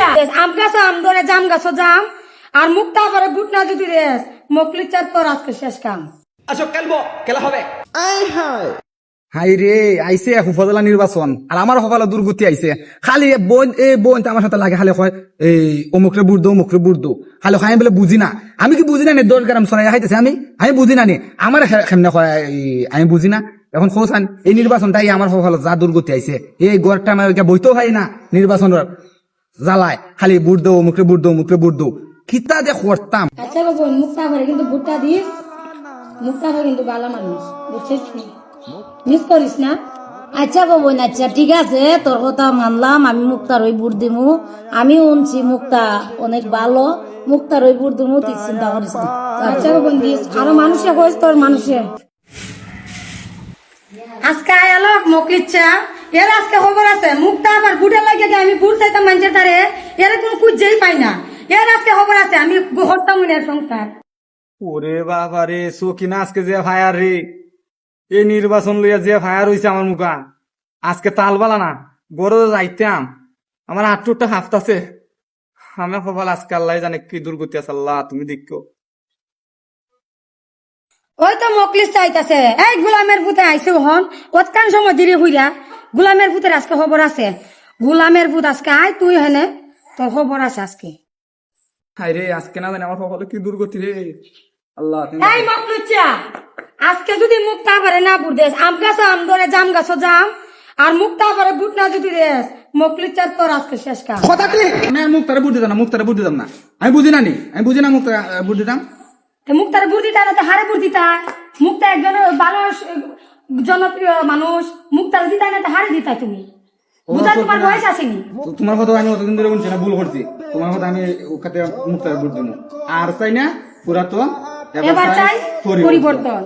মকলিচা আম গাছ আম ধরে জাম গাছ জাম আর মুক্তা করে বুট না যদি রেস মকলিচার তোর আজকে শেষ কাম। আসো খেলবো, খেলা হবে। হাই রে আইসে উপজেলা নির্বাচন আর আমার সফালে দুর্গতি আইছে খালি বোন আমার সাথে লাগে খালি কয় এই অমুকরে বুট দো অমুকরে বুট দো খালি খাই বলে বুঝি না আমি কি বুঝি না নে দশ গ্রাম সরাই খাইতেছে আমি বুঝি না নি আমার কেমনে কয় আমি বুঝি না এখন খোঁজান এই নির্বাচনটাই আমার সফালে যা দুর্গতি আইছে এই গড়টা আমার বইতেও হয় না নির্বাচনের জ্বালায় খালি বুট দো অমুকরে বুট দো অমুকরে বুট দো কিতা যে করতাম। আচ্ছা বাবু মুক্তা করে কিন্তু বুটটা দিস, মুক্তা করে কিন্তু ভালো মানুষ বুঝছিস মিস করিস না। আচ্ছা বোন, আচ্ছা ঠিক আছে, তোর কথা মানলাম, আমি মুক্তার ওই বুট দিমু, আমি উনছি মুক্তা অনেক ভালো, মুক্তার ওই বুট দিমু, তুই চিন্তা করিস না। আচ্ছা বাবু দিস আরো মানুষে কইস তোর মানুষে আজকে আয়ালো মকলিচা এর আজকে খবর আছে মুক্তা আবার বুটে লাগে আমি বুট চাইতাম মানুষের তারে এর কোনো খুঁজেই পাই না এর আজকে খবর আছে আমি হত্যা মনের সংসার। ওরে বাবা রে সকিনা আজকে যে ফায়ার রে এই নির্বাচন লইয়া যে ফায়ার হইছে আমার মুখা আজকে তালবালা না বড় যাইতাম আমার আটটা হাফতাছে আমি কপাল আজকে আল্লাহ জানে কি দুর্গতি আছে আল্লাহ তুমি দেখো। ওই তো মকলিস চাইতাছে এই গোলামের ভূতে আইছে হন কতক্ষণ সময় ধীরে হইরা গোলামের ভূতের আজকে খবর আছে গোলামের ভূত আজকে আয় তুই হেনে তোর খবর আছে আজকে। হাই রে আজকে না জানি আমার কপালে কি দুর্গতি রে আল্লাহ এই মকলিচা আজকে যদি মুক্তা করে না বুট দেস আম গাছ আম ধরে জাম গাছ জাম আর মুক্তা করে বুট না যদি দেস মকলিচার তোর আজকে শেষ কাম। আমি আর মুক্তারে বুঝ দিতাম না মুক্তারে বুঝ দিতাম না আমি বুঝি না নি আমি বুঝি না মুক্তা বুঝ দিতাম মুক্তার বুট দিতা না তো হারে বুট দিতা মুক্তা একজন ভালো জনপ্রিয় মানুষ মুক্তার দিতা না তো হারে দিতা তুমি বুঝার তোমার বয়স আসেনি। তোমার কথা আমি অতদিন ধরে বলছি না ভুল করছি তোমার কথা আমি ওখানে মুক্তারে বুঝ দেবো আর চাই না পুরা তো এবার চাই পরিবর্তন।